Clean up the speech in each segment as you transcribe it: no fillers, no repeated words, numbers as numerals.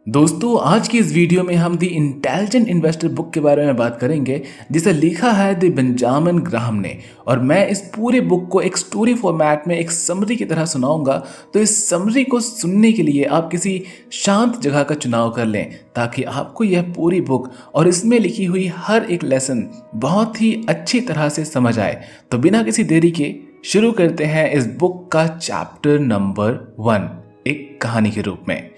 दोस्तों आज की इस वीडियो में हम दी इंटेलिजेंट इन्वेस्टर बुक के बारे में बात करेंगे जिसे लिखा है द बेंजामिन ग्राहम ने। और मैं इस पूरे बुक को एक स्टोरी फॉर्मेट में एक समरी की तरह सुनाऊंगा। तो इस समरी को सुनने के लिए आप किसी शांत जगह का चुनाव कर लें ताकि आपको यह पूरी बुक और इसमें लिखी हुई हर एक लेसन बहुत ही अच्छी तरह से समझ आए। तो बिना किसी देरी के शुरू करते हैं इस बुक का चैप्टर नंबर 1 एक कहानी के रूप में।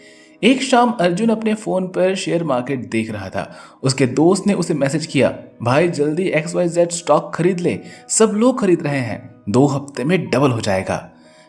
एक शाम अर्जुन अपने फोन पर शेयर मार्केट देख रहा था। उसके दोस्त ने उसे मैसेज किया, भाई जल्दी XYZ स्टॉक खरीद ले, सब लोग खरीद रहे हैं, 2 हफ्ते में डबल हो जाएगा।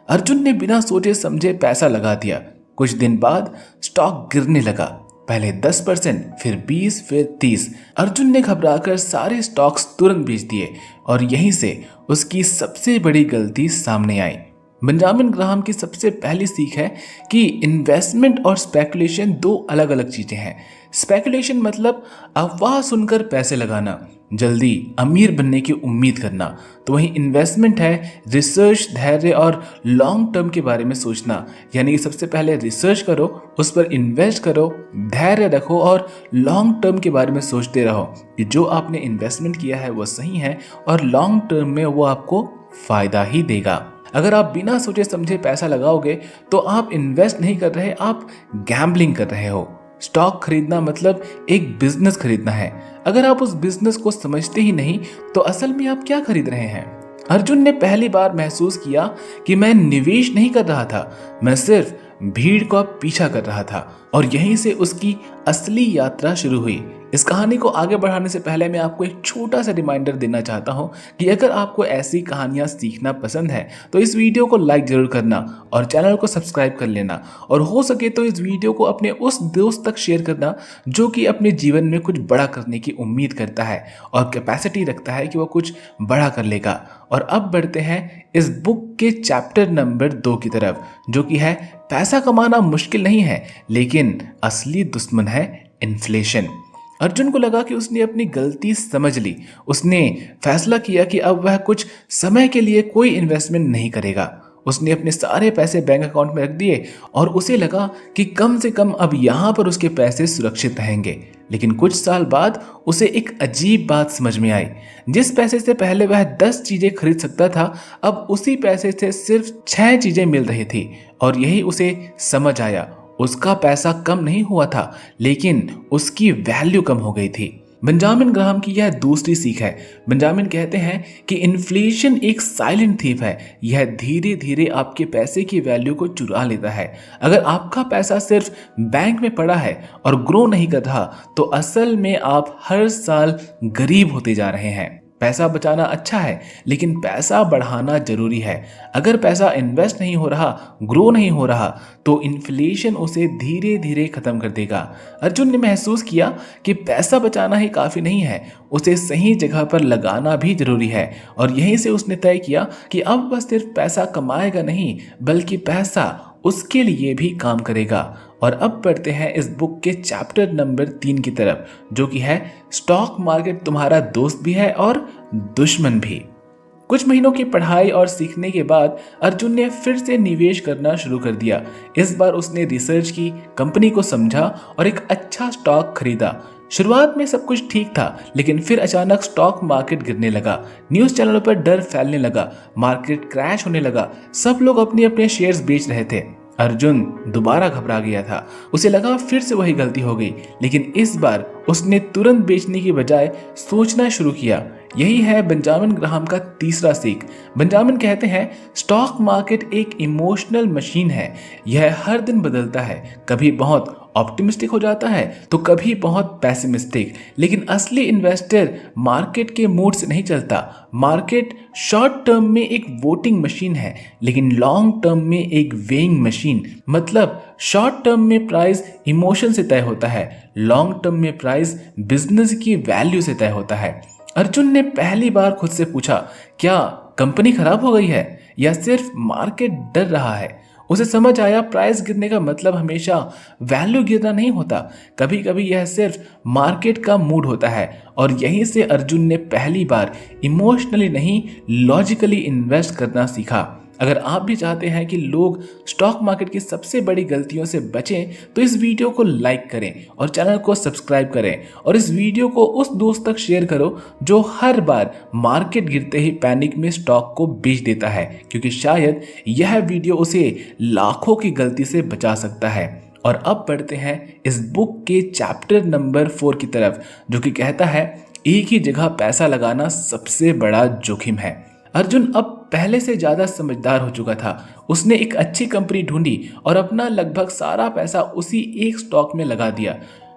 अर्जुन ने बिना सोचे समझे पैसा लगा दिया। कुछ दिन बाद स्टॉक गिरने लगा, पहले 10%, फिर 20, फिर 30। अर्जुन ने घबराकर सारे स्टॉक्स तुरंत बेच दिए और यहीं से उसकी सबसे बड़ी गलती सामने आई। बेंजामिन ग्राहम की सबसे पहली सीख है कि इन्वेस्टमेंट और स्पेकुलेशन 2 अलग अलग चीज़ें हैं। स्पेकुलेशन मतलब अफवाह सुनकर पैसे लगाना, जल्दी अमीर बनने की उम्मीद करना। तो वहीं इन्वेस्टमेंट है रिसर्च, धैर्य और लॉन्ग टर्म के बारे में सोचना। यानी कि सबसे पहले रिसर्च करो, उस पर इन्वेस्ट करो, धैर्य रखो और लॉन्ग टर्म के बारे में सोचते रहो कि जो आपने इन्वेस्टमेंट किया है वो सही है और लॉन्ग टर्म में वो आपको फ़ायदा ही देगा। अगर आप बिना सोचे समझे पैसा लगाओगे तो आप इन्वेस्ट नहीं कर रहे, आप गैम्बलिंग कर रहे हो। स्टॉक खरीदना मतलब एक बिजनेस खरीदना है। अगर आप उस बिजनेस को समझते ही नहीं तो असल में आप क्या खरीद रहे हैं। अर्जुन ने पहली बार महसूस किया कि मैं निवेश नहीं कर रहा था, मैं सिर्फ भीड़ का पीछा कर रहा था। और यहीं से उसकी असली यात्रा शुरू हुई। इस कहानी को आगे बढ़ाने से पहले मैं आपको एक छोटा सा रिमाइंडर देना चाहता हूं कि अगर आपको ऐसी कहानियां सीखना पसंद है तो इस वीडियो को लाइक जरूर करना और चैनल को सब्सक्राइब कर लेना। और हो सके तो इस वीडियो को अपने उस दोस्त तक शेयर करना जो कि अपने जीवन में कुछ बड़ा करने की उम्मीद करता है और कैपेसिटी रखता है कि वो कुछ बड़ा कर लेगा। और अब बढ़ते हैं इस बुक के चैप्टर नंबर 2 की तरफ, जो कि है पैसा कमाना मुश्किल नहीं है लेकिन असली दुश्मन है इन्फ्लेशन। अर्जुन को लगा कि उसने अपनी गलती समझ ली। उसने फैसला किया कि अब वह कुछ समय के लिए कोई इन्वेस्टमेंट नहीं करेगा। उसने अपने सारे पैसे बैंक अकाउंट में रख दिए और उसे लगा कि कम से कम अब यहाँ पर उसके पैसे सुरक्षित रहेंगे। लेकिन कुछ साल बाद उसे एक अजीब बात समझ में आई। जिस पैसे से पहले वह 10 चीजें खरीद सकता था, अब उसी पैसे से सिर्फ 6 चीजें मिल रही थी। और यही उसे समझ आया, उसका पैसा कम नहीं हुआ था लेकिन उसकी वैल्यू कम हो गई थी। बेंजामिन ग्राहम की यह दूसरी सीख है। बेंजामिन कहते हैं कि इन्फ्लेशन एक साइलेंट थीफ है, यह धीरे धीरे आपके पैसे की वैल्यू को चुरा लेता है। अगर आपका पैसा सिर्फ बैंक में पड़ा है और ग्रो नहीं कर रहा तो असल में आप हर साल गरीब होते जा रहे हैं। पैसा बचाना अच्छा है लेकिन पैसा बढ़ाना जरूरी है। अगर पैसा इन्वेस्ट नहीं हो रहा, ग्रो नहीं हो रहा तो इन्फ्लेशन उसे धीरे धीरे खत्म कर देगा। अर्जुन ने महसूस किया कि पैसा बचाना ही काफ़ी नहीं है, उसे सही जगह पर लगाना भी जरूरी है। और यहीं से उसने तय किया कि अब वह सिर्फ पैसा कमाएगा नहीं बल्कि पैसा उसके लिए भी काम करेगा। और अब पढ़ते हैं इस बुक के चैप्टर नंबर 3 की तरफ, जो कि है स्टॉक मार्केट तुम्हारा दोस्त भी है और दुश्मन भी। कुछ महीनों की पढ़ाई और सीखने के बाद अर्जुन ने फिर से निवेश करना शुरू कर दिया। इस बार उसने रिसर्च की, कंपनी को समझा और एक अच्छा स्टॉक खरीदा। शुरुआत में सब कुछ ठीक था लेकिन फिर अचानक स्टॉक मार्केट गिरने लगा। न्यूज़ चैनलों पर डर फैलने लगा, मार्केट क्रैश होने लगा, सब लोग अपने अपने शेयर्स बेच रहे थे। अर्जुन दोबारा घबरा गया था, उसे लगा फिर से वही गलती हो गई। लेकिन इस बार उसने तुरंत बेचने की बजाय सोचना शुरू किया। यही है बेंजामिन ग्राहम का तीसरा सीख। बेंजामिन कहते हैं स्टॉक मार्केट एक इमोशनल मशीन है, यह हर दिन बदलता है, कभी बहुत ऑप्टिमिस्टिक हो जाता है तो कभी बहुत पैसिमिस्टिक। लेकिन असली इन्वेस्टर मार्केट के मूड से नहीं चलता। मार्केट शॉर्ट टर्म में एक वोटिंग मशीन है लेकिन लॉन्ग टर्म में एक वेइंग मशीन। मतलब शॉर्ट टर्म में प्राइस इमोशन से तय होता है, लॉन्ग टर्म में प्राइस बिजनेस की वैल्यू से तय होता है। अर्जुन ने पहली बार खुद से पूछा, क्या कंपनी खराब हो गई है या सिर्फ मार्केट डर रहा है। उसे समझ आया प्राइस गिरने का मतलब हमेशा वैल्यू गिरना नहीं होता, कभी कभी यह सिर्फ मार्केट का मूड होता है। और यहीं से अर्जुन ने पहली बार इमोशनली नहीं लॉजिकली इन्वेस्ट करना सीखा। अगर आप भी चाहते हैं कि लोग स्टॉक मार्केट की सबसे बड़ी गलतियों से बचें तो इस वीडियो को लाइक करें और चैनल को सब्सक्राइब करें और इस वीडियो को उस दोस्त तक शेयर करो जो हर बार मार्केट गिरते ही पैनिक में स्टॉक को बेच देता है, क्योंकि शायद यह वीडियो उसे लाखों की गलती से बचा सकता है। और अब बढ़ते हैं इस बुक के चैप्टर नंबर 4 की तरफ, जो कि कहता है एक ही जगह पैसा लगाना सबसे बड़ा जोखिम है। अर्जुन अब पहले से ज्यादा समझदार हो चुका था। उसने एक अच्छी कंपनी ढूंढी और अपना लगभग सारा पैसा उसी एक स्टॉक में लगा दिया।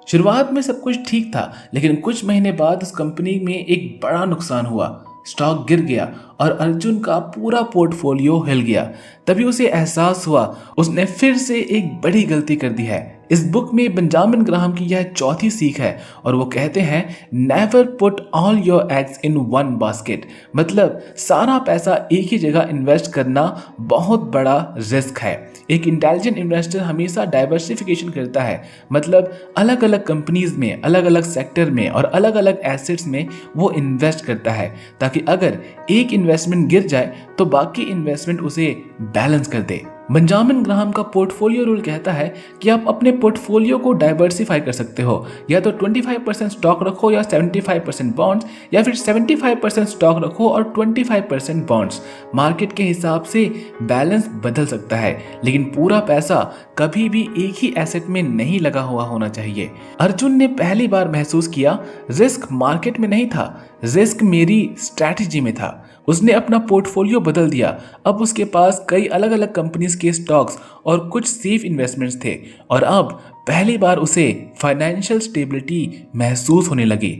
शुरुआत में सब कुछ ठीक था, लेकिन कुछ महीने बाद उस कंपनी में एक बड़ा नुकसान हुआ। स्टॉक गिर गया और अर्जुन का पूरा पोर्टफोलियो हिल गया। तभी उसे एहसास हुआ उसने फिर से एक बड़ी गलती कर दी है। इस बुक में बेंजामिन ग्राहम की यह चौथी सीख है और वो कहते हैं never put all your eggs in one basket. मतलब सारा पैसा एक ही जगह इन्वेस्ट करना बहुत बड़ा रिस्क है। एक इंटेलिजेंट इन्वेस्टर हमेशा डाइवर्सिफिकेशन करता है, मतलब अलग अलग कंपनीज में, अलग अलग सेक्टर में और अलग अलग एसेट्स में वो इन्वेस्ट करता है, ताकि अगर एक इन्वेस्टमेंट गिर जाए तो बाकी इन्वेस्टमेंट उसे बैलेंस कर दे। बेंजामिन ग्राहम का पोर्टफोलियो रूल कहता है कि आप अपने पोर्टफोलियो को डाइवर्सिफाई कर सकते हो, या तो 25% स्टॉक रखो या 75% बॉन्ड्स, या फिर 75% स्टॉक रखो और 25% बॉन्ड्स। मार्केट के हिसाब से बैलेंस बदल सकता है, लेकिन पूरा पैसा कभी भी एक ही एसेट में नहीं लगा हुआ होना चाहिए। अर्जुन ने पहली बार महसूस किया रिस्क मार्केट में नहीं था, रिस्क मेरी स्ट्रैटेजी में था। उसने अपना पोर्टफोलियो बदल दिया। अब उसके पास कई अलग अलग कंपनीज के स्टॉक्स और कुछ सेफ इन्वेस्टमेंट्स थे और अब पहली बार उसे फाइनेंशियल स्टेबिलिटी महसूस होने लगी।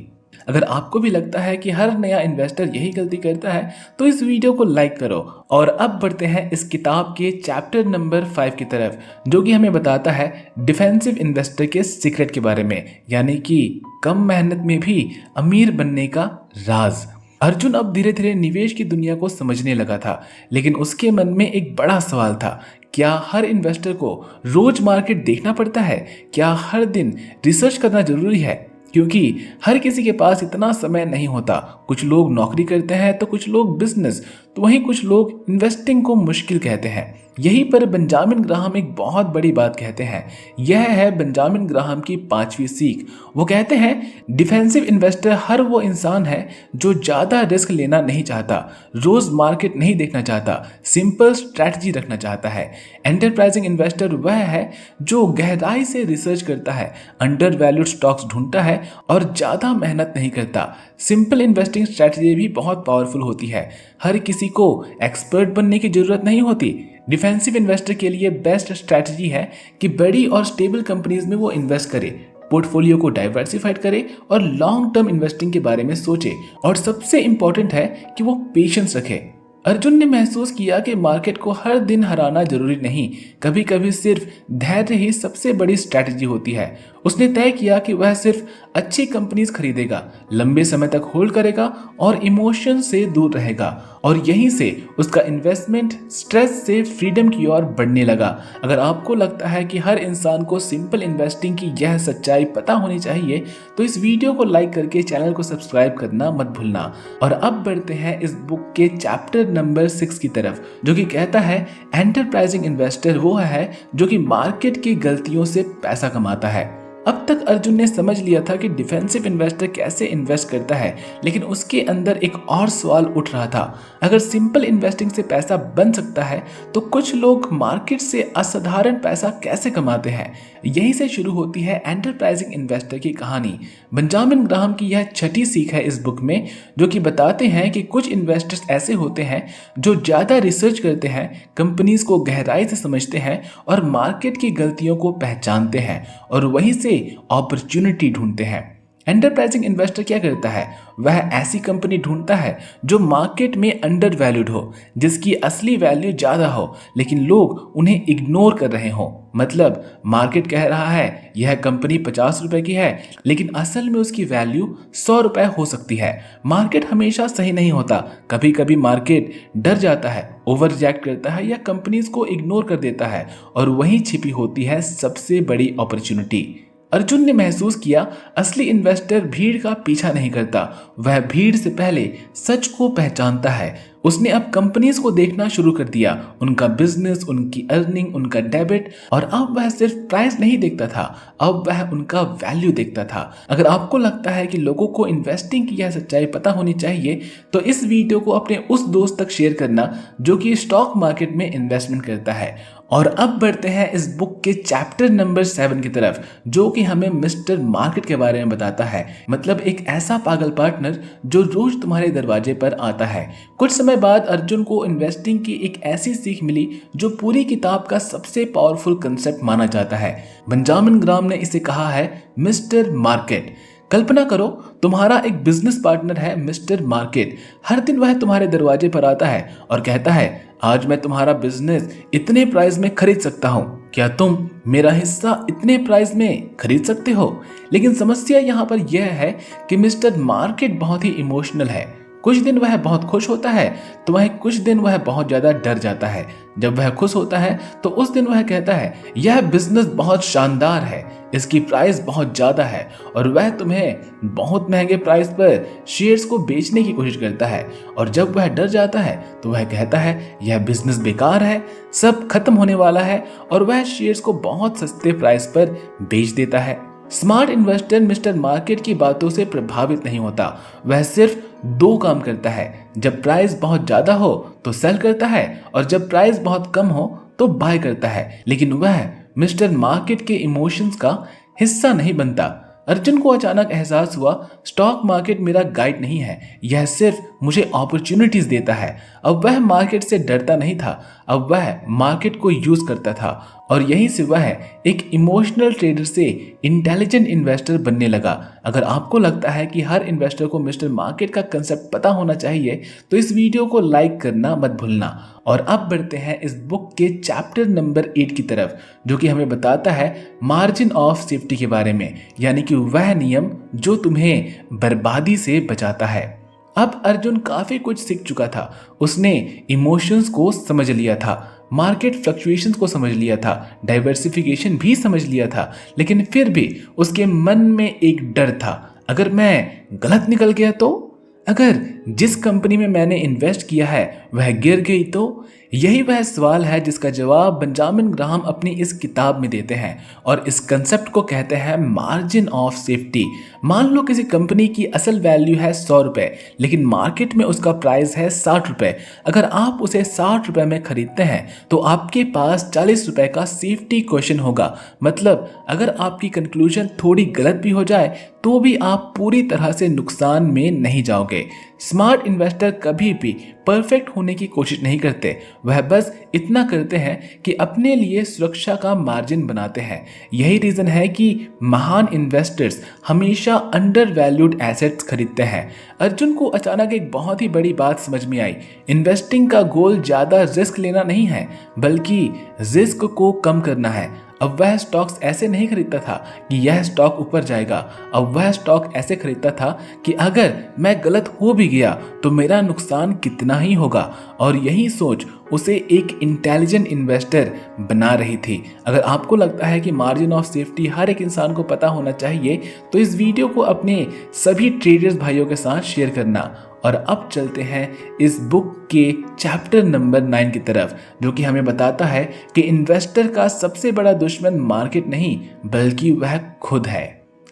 अगर आपको भी लगता है कि हर नया इन्वेस्टर यही गलती करता है तो इस वीडियो को लाइक करो। और अब बढ़ते हैं इस किताब के चैप्टर नंबर 5 की तरफ, जो कि हमें बताता है डिफेंसिव इन्वेस्टर के सीक्रेट के बारे में, यानी कि कम मेहनत में भी अमीर बनने का राज। अर्जुन अब धीरे धीरे निवेश की दुनिया को समझने लगा था, लेकिन उसके मन में एक बड़ा सवाल था। क्या हर इन्वेस्टर को रोज मार्केट देखना पड़ता है? क्या हर दिन रिसर्च करना जरूरी है? क्योंकि हर किसी के पास इतना समय नहीं होता। कुछ लोग नौकरी करते हैं तो कुछ लोग बिजनेस, तो वहीं कुछ लोग इन्वेस्टिंग को मुश्किल कहते हैं। यहीं पर बेंजामिन ग्राहम एक बहुत बड़ी बात कहते हैं। यह है बेंजामिन ग्राहम की 5वीं सीख। वो कहते हैं डिफेंसिव इन्वेस्टर हर वो इंसान है जो ज़्यादा रिस्क लेना नहीं चाहता, रोज मार्केट नहीं देखना चाहता, सिंपल स्ट्रैटेजी रखना चाहता है। एंटरप्राइजिंग इन्वेस्टर वह है जो गहराई से रिसर्च करता है, अंडर वैल्यूड स्टॉक्स ढूंढता है और ज़्यादा मेहनत नहीं करता। सिंपल इन्वेस्टिंग स्ट्रैटेजी भी बहुत पावरफुल होती है। हर किसी को एक्सपर्ट बनने की जरूरत नहीं होती। डिफेंसिव इन्वेस्टर के लिए बेस्ट स्ट्रैटेजी है कि बड़ी और स्टेबल कंपनीज में वो इन्वेस्ट करे, पोर्टफोलियो को डाइवर्सिफाइड करे और लॉन्ग टर्म इन्वेस्टिंग के बारे में सोचे, और सबसे इंपॉर्टेंट है कि वो पेशेंस रखे। अर्जुन ने महसूस किया कि मार्केट को हर दिन हराना जरूरी नहीं, कभी कभी सिर्फ धैर्य ही सबसे बड़ी स्ट्रैटेजी होती है। उसने तय किया कि वह सिर्फ अच्छी कंपनीज खरीदेगा, लंबे समय तक होल्ड करेगा और इमोशन से दूर रहेगा, और यहीं से उसका इन्वेस्टमेंट स्ट्रेस से फ्रीडम की ओर बढ़ने लगा। अगर आपको लगता है कि हर इंसान को सिंपल इन्वेस्टिंग की यह सच्चाई पता होनी चाहिए तो इस वीडियो को लाइक करके चैनल को सब्सक्राइब करना मत भूलना। और अब बढ़ते हैं इस बुक के चैप्टर नंबर 6 की तरफ, जो कि कहता है एंटरप्राइजिंग इन्वेस्टर वो है जो कि मार्केट की गलतियों से पैसा कमाता है। अब तक अर्जुन ने समझ लिया था कि डिफेंसिव इन्वेस्टर कैसे इन्वेस्ट करता है, लेकिन उसके अंदर एक और सवाल उठ रहा था। अगर सिंपल इन्वेस्टिंग से पैसा बन सकता है तो कुछ लोग मार्केट से असाधारण पैसा कैसे कमाते हैं? यहीं से शुरू होती है एंटरप्राइजिंग इन्वेस्टर की कहानी। बेंजामिन ग्राहम की यह 6ठी सीख है इस बुक में, जो कि बताते हैं कि कुछ इन्वेस्टर्स ऐसे होते हैं जो ज़्यादा रिसर्च करते हैं, कंपनीज को गहराई से समझते हैं और मार्केट की गलतियों को पहचानते हैं और वहीं से अपॉर्चुनिटी ढूंढते हैं। एंटरप्राइजिंग इन्वेस्टर क्या करता है? वह ऐसी कंपनी ढूंढता है जो मार्केट में अंडर वैल्यूड हो, जिसकी असली वैल्यू ज़्यादा हो लेकिन लोग उन्हें इग्नोर कर रहे हो। मतलब मार्केट कह रहा है यह कंपनी 50 रुपए की है, लेकिन असल में उसकी वैल्यू 100 रुपए हो सकती है। मार्केट हमेशा सही नहीं होता, कभी कभी मार्केट डर जाता है, ओवर रिएक्ट करता है या कंपनीज को इग्नोर कर देता है, और वहीं छिपी होती है सबसे बड़ी अपॉर्चुनिटी। अर्जुन ने महसूस किया असली इन्वेस्टर भीड़ का पीछा नहीं करता, वह भीड़ से पहले सच को पहचानता है। उसने अब कंपनीज को देखना शुरू कर दिया, उनका बिजनेस, उनकी अर्निंग, उनका डेबिट, और अब वह सिर्फ प्राइस नहीं देखता था, अब वह उनका वैल्यू देखता था। अगर आपको लगता है कि लोगों को इन्वेस्टिंग की यह सच्चाई पता होनी चाहिए तो इस वीडियो को अपने उस दोस्त तक शेयर करना जो कि स्टॉक मार्केट में इन्वेस्टमेंट करता है। और अब बढ़ते हैं इस बुक के चैप्टर नंबर 7 की तरफ, जो कि हमें मिस्टर मार्केट के बारे में बताता है। मतलब एक ऐसा पागल पार्टनर जो रोज तुम्हारे दरवाजे पर आता है। कुछ समय बाद अर्जुन को इन्वेस्टिंग की एक ऐसी सीख मिली जो पूरी किताब का सबसे पावरफुल कंसेप्ट माना जाता है। बेंजामिन ग्राहम ने इसे कहा है मिस्टर मार्केट। कल्पना करो तुम्हारा एक बिजनेस पार्टनर है मिस्टर मार्केट। हर दिन वह तुम्हारे दरवाजे पर आता है और कहता है आज मैं तुम्हारा बिजनेस इतने प्राइस में खरीद सकता हूँ, क्या तुम मेरा हिस्सा इतने प्राइस में खरीद सकते हो? लेकिन समस्या यहाँ पर यह है कि मिस्टर मार्केट बहुत ही इमोशनल है। कुछ दिन वह बहुत खुश होता है तो वह कुछ दिन वह बहुत ज़्यादा डर जाता है। जब वह खुश होता है तो उस दिन वह कहता है यह बिजनेस बहुत शानदार है, इसकी प्राइस बहुत ज़्यादा है, और वह तुम्हें बहुत महंगे प्राइस पर शेयर्स को बेचने की कोशिश करता है। और जब वह डर जाता है तो वह कहता है यह बिजनेस बेकार है, सब खत्म होने वाला है, और वह शेयर्स को बहुत सस्ते प्राइस पर बेच देता है। स्मार्ट इन्वेस्टर मिस्टर मार्केट की बातों से प्रभावित नहीं होता। वह सिर्फ दो काम करता है, जब प्राइस बहुत ज्यादा हो तो सेल करता है, और जब प्राइस बहुत कम हो तो बाय करता है। लेकिन वह मिस्टर मार्केट के इमोशंस का हिस्सा नहीं बनता। अर्जुन को अचानक एहसास हुआ स्टॉक मार्केट मेरा गाइड नहीं है, यह सिर्फ मुझे अपॉर्चुनिटीज देता है। अब वह मार्केट से डरता नहीं था, अब वह मार्केट को यूज करता था, और यहीं से वह एक इमोशनल ट्रेडर से इंटेलिजेंट इन्वेस्टर बनने लगा। अगर आपको लगता है कि हर इन्वेस्टर को मिस्टर मार्केट का कंसेप्ट पता होना चाहिए तो इस वीडियो को लाइक करना मत भूलना। और अब बढ़ते हैं इस बुक के चैप्टर नंबर 8 की तरफ, जो कि हमें बताता है मार्जिन ऑफ सेफ्टी के बारे में, यानी कि वह नियम जो तुम्हें बर्बादी से बचाता है। अब अर्जुन काफी कुछ सीख चुका था। उसने इमोशंस को समझ लिया था, मार्केट फ्लक्चुएशंस को समझ लिया था, डाइवर्सिफिकेशन भी समझ लिया था, लेकिन फिर भी उसके मन में एक डर था, अगर मैं गलत निकल गया तो, अगर जिस कंपनी में मैंने इन्वेस्ट किया है वह गिर गई तो। यही वह सवाल है जिसका जवाब बेंजामिन ग्राहम अपनी इस किताब में देते हैं, और इस कंसेप्ट को कहते हैं मार्जिन ऑफ सेफ्टी। मान लो किसी कंपनी की असल वैल्यू है 100 रुपये, लेकिन मार्केट में उसका प्राइस है 60 रुपये। अगर आप उसे 60 रुपये में खरीदते हैं तो आपके पास 40 रुपये का सेफ्टी क्वेश्चन होगा। मतलब अगर आपकी कंक्लूजन थोड़ी गलत भी हो जाए तो भी आप पूरी तरह से नुकसान में नहीं जाओगे। स्मार्ट इन्वेस्टर कभी भी परफेक्ट होने की कोशिश नहीं करते, वह बस इतना करते हैं कि अपने लिए सुरक्षा का मार्जिन बनाते हैं। यही रीजन है कि महान इन्वेस्टर्स हमेशा अंडर वैल्यूड एसेट्स खरीदते हैं। अर्जुन को अचानक एक बहुत ही बड़ी बात समझ में आई। इन्वेस्टिंग का गोल ज्यादा रिस्क लेना नहीं है, बल्कि रिस्क को कम करना है। अब वह स्टॉक्स ऐसे नहीं खरीदता था कि यह स्टॉक ऊपर जाएगा, अब वह स्टॉक ऐसे खरीदता था कि अगर मैं गलत हो भी गया तो मेरा नुकसान कितना ही होगा। और यही सोच उसे एक इंटेलिजेंट इन्वेस्टर बना रही थी। अगर आपको लगता है कि मार्जिन ऑफ सेफ्टी हर एक इंसान को पता होना चाहिए तो इस वीडियो को अपने सभी ट्रेडर्स भाइयों के साथ शेयर करना। और अब चलते हैं इस बुक के चैप्टर नंबर 9 की तरफ, जो कि हमें बताता है कि इन्वेस्टर का सबसे बड़ा दुश्मन मार्केट नहीं बल्कि वह खुद है।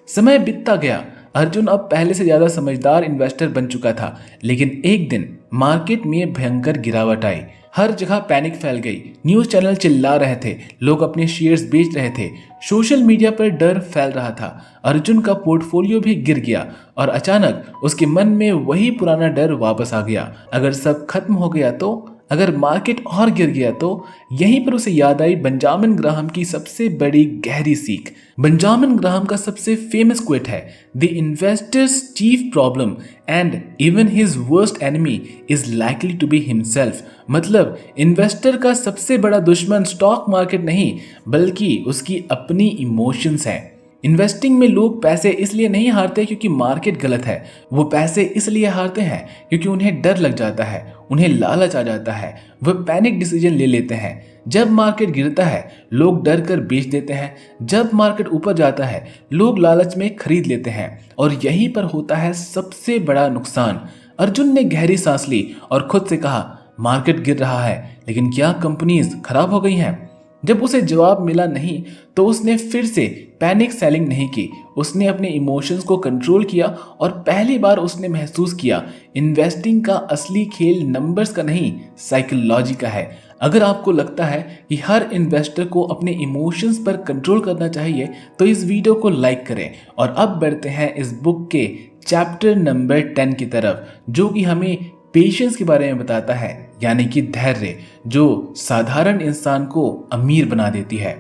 समय बीतता गया, अर्जुन अब पहले से ज्यादा समझदार इन्वेस्टर बन चुका था, लेकिन एक दिन मार्केट में भयंकर गिरावट आई। हर जगह पैनिक फैल गई, न्यूज चैनल चिल्ला रहे थे, लोग अपने शेयर्स बेच रहे थे, सोशल मीडिया पर डर फैल रहा था। अर्जुन का पोर्टफोलियो भी गिर गया और अचानक उसके मन में वही पुराना डर वापस आ गया, अगर सब खत्म हो गया तो, अगर मार्केट और गिर गया तो। यहीं पर उसे याद आई बेंजामिन ग्राहम की सबसे बड़ी गहरी सीख। बेंजामिन ग्राहम का सबसे फेमस क्विट है, the investor's chief problem and even his worst enemy is likely to be himself. मतलब इन्वेस्टर का सबसे बड़ा दुश्मन स्टॉक मार्केट नहीं बल्कि उसकी अपनी इमोशंस हैं। इन्वेस्टिंग में लोग पैसे इसलिए नहीं हारते क्योंकि मार्केट गलत है, वो पैसे इसलिए हारते हैं क्योंकि उन्हें डर लग जाता है, उन्हें लालच आ जाता है, वह पैनिक डिसीजन ले लेते हैं। जब मार्केट गिरता है लोग डर कर बेच देते हैं, जब मार्केट ऊपर जाता है लोग लालच में खरीद लेते हैं, और यहीं पर होता है सबसे बड़ा नुकसान। अर्जुन ने गहरी सांस ली और खुद से कहा, मार्केट गिर रहा है, लेकिन क्या कंपनीज खराब हो गई हैं? जब उसे जवाब मिला नहीं तो उसने फिर से पैनिक सेलिंग नहीं की। उसने अपने इमोशंस को कंट्रोल किया और पहली बार उसने महसूस किया इन्वेस्टिंग का असली खेल नंबर्स का नहीं, साइकोलॉजी का है। अगर आपको लगता है कि हर इन्वेस्टर को अपने इमोशंस पर कंट्रोल करना चाहिए तो इस वीडियो को लाइक करें। और अब बढ़ते हैं इस बुक के चैप्टर नंबर 10 की तरफ, जो कि हमें पेशेंस के बारे में बताता है, यानी कि धैर्य, जो साधारण इंसान को अमीर बना देती है।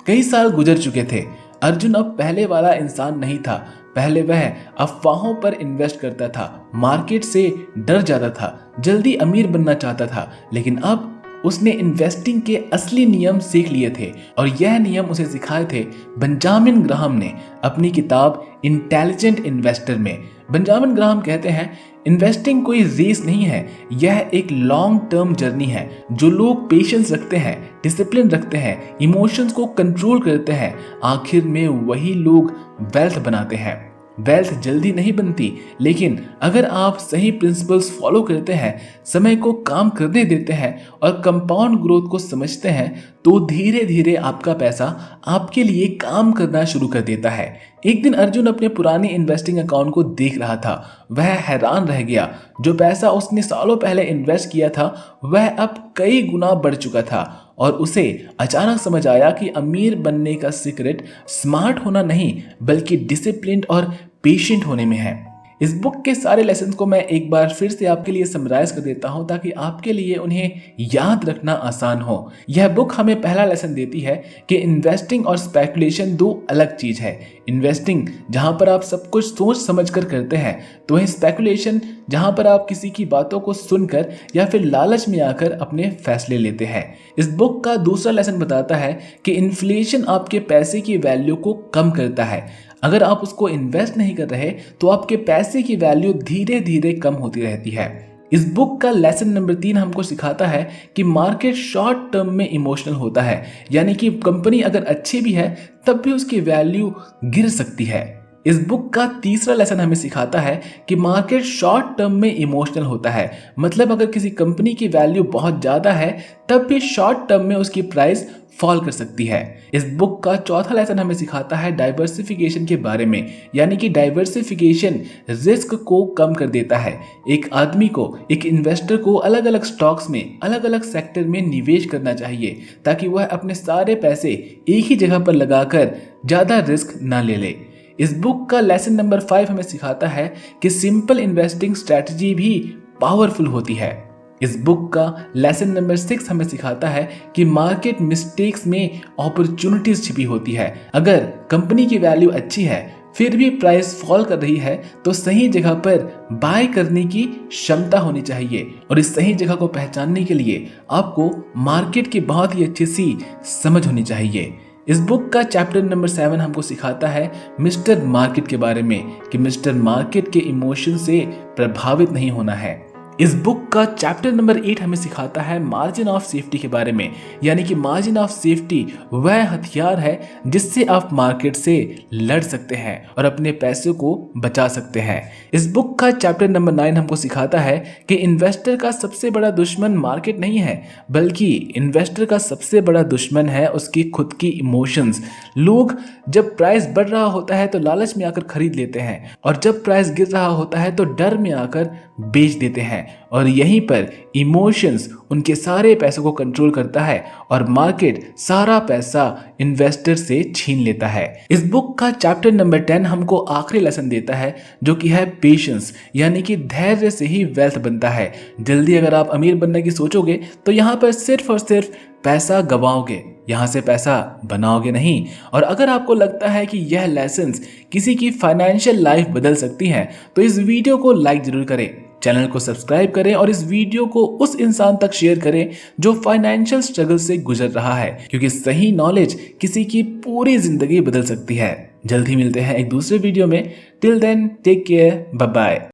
कई साल गुजर चुके थे। अर्जुन अब पहले वाला इंसान नहीं था। पहले वह अफवाहों पर इन्वेस्ट करता था, मार्केट से डर जाता था, जल्दी अमीर बनना चाहता था। लेकिन अब उसने इन्वेस्टिंग के असली नियम सीख लिए थे और यह नियम उसे सिखाए थे बेंजामिन ग्राहम ने अपनी किताब इंटेलिजेंट इन्वेस्टर में। बेंजामिन ग्राहम कहते हैं, इन्वेस्टिंग कोई रेस नहीं है, यह एक लॉन्ग टर्म जर्नी है। जो लोग पेशेंस रखते हैं, डिसिप्लिन रखते हैं, इमोशंस को कंट्रोल करते हैं, आखिर में वही लोग वेल्थ बनाते हैं। वेल्थ जल्दी नहीं बनती, लेकिन अगर आप सही प्रिंसिपल्स फॉलो करते हैं, समय को काम करने देते हैं और कंपाउंड ग्रोथ को समझते हैं, तो धीरे धीरे आपका पैसा आपके लिए काम करना शुरू कर देता है। एक दिन अर्जुन अपने पुराने इन्वेस्टिंग अकाउंट को देख रहा था। वह हैरान रह गया। जो पैसा उसने सालों पहले इन्वेस्ट किया था वह अब कई गुना बढ़ चुका था और उसे अचानक समझ आया कि अमीर बनने का सीक्रेट स्मार्ट होना नहीं, बल्कि डिसिप्लिन्ड और पेशेंट होने में है। इस बुक के सारे लेसन्स को मैं एक बार फिर से आपके लिए समराइज कर देता हूं ताकि आपके लिए उन्हें याद रखना आसान हो। यह बुक हमें पहला लेसन देती है कि इन्वेस्टिंग और स्पेकुलेशन दो अलग चीज है। इन्वेस्टिंग जहां पर आप सब कुछ सोच समझ कर करते हैं, तो वहीं स्पेकुलेशन जहां पर आप किसी की बातों को सुनकर या फिर लालच में आकर अपने फैसले लेते हैं। इस बुक का दूसरा लेसन बताता है कि इन्फ्लेशन आपके पैसे की वैल्यू को कम करता है। अगर आप उसको इन्वेस्ट नहीं कर रहे तो आपके पैसे की वैल्यू धीरे धीरे कम होती रहती है। इस बुक का लेसन नंबर 3 हमको सिखाता है कि मार्केट शॉर्ट टर्म में इमोशनल होता है, यानी कि कंपनी अगर अच्छी भी है तब भी उसकी वैल्यू गिर सकती है। इस बुक का तीसरा लेसन हमें सिखाता है कि मार्केट शॉर्ट टर्म में इमोशनल होता है, मतलब अगर किसी कंपनी की वैल्यू बहुत ज़्यादा है तब भी शॉर्ट टर्म में उसकी प्राइस फॉल कर सकती है। इस बुक का चौथा लेसन हमें सिखाता है डाइवर्सिफिकेशन के बारे में, यानी कि डाइवर्सिफिकेशन रिस्क को कम कर देता है। एक आदमी को, एक इन्वेस्टर को अलग अलग स्टॉक्स में, अलग अलग सेक्टर में निवेश करना चाहिए ताकि वह अपने सारे पैसे एक ही जगह पर लगाकर ज़्यादा रिस्क ना ले। इस बुक का लेसन नंबर 5 हमें सिखाता है कि सिंपल इन्वेस्टिंग स्ट्रैटेजी भी पावरफुल होती है। इस बुक का लेसन नंबर 6 हमें सिखाता है कि मार्केट मिस्टेक्स में अपॉर्चुनिटीज छिपी होती है। अगर कंपनी की वैल्यू अच्छी है फिर भी प्राइस फॉल कर रही है तो सही जगह पर बाय करने की क्षमता होनी चाहिए, और इस सही जगह को पहचानने के लिए आपको मार्केट की बहुत ही अच्छी सी समझ होनी चाहिए। इस बुक का चैप्टर नंबर 7 हमको सिखाता है मिस्टर मार्केट के बारे में, कि मिस्टर मार्केट के इमोशन से प्रभावित नहीं होना है। इस बुक का चैप्टर नंबर 8 हमें सिखाता है मार्जिन ऑफ सेफ्टी के बारे में, यानी कि मार्जिन ऑफ सेफ्टी वह हथियार है जिससे आप मार्केट से लड़ सकते हैं और अपने पैसे को बचा सकते हैं। इस बुक का चैप्टर नंबर 9 हमको सिखाता है कि इन्वेस्टर का सबसे बड़ा दुश्मन मार्केट नहीं है, बल्कि इन्वेस्टर का सबसे बड़ा दुश्मन है उसकी खुद की इमोशंस। लोग जब प्राइस बढ़ रहा होता है तो लालच में आकर खरीद लेते हैं, और जब प्राइस गिर रहा होता है तो डर में आकर बेच देते हैं, और यहीं पर इमोशंस उनके सारे पैसों को कंट्रोल करता है और मार्केट सारा पैसा इन्वेस्टर से छीन लेता है। इस बुक का चैप्टर नंबर 10 हमको आखिरी लेसन देता है, जो कि है पेशेंस, यानी कि धैर्य से ही वेल्थ बनता है। जल्दी अगर आप अमीर बनने की सोचोगे तो यहाँ पर सिर्फ और सिर्फ पैसा गवाओगे, यहाँ से पैसा बनाओगे नहीं। और अगर आपको लगता है कि यह लेसन्स किसी की फाइनेंशियल लाइफ बदल सकती हैं तो इस वीडियो को लाइक जरूर करें, चैनल को सब्सक्राइब करें और इस वीडियो को उस इंसान तक शेयर करें जो फाइनेंशियल स्ट्रगल से गुजर रहा है, क्योंकि सही नॉलेज किसी की पूरी जिंदगी बदल सकती है। जल्द ही मिलते हैं एक दूसरे वीडियो में। Till then take care, bye bye.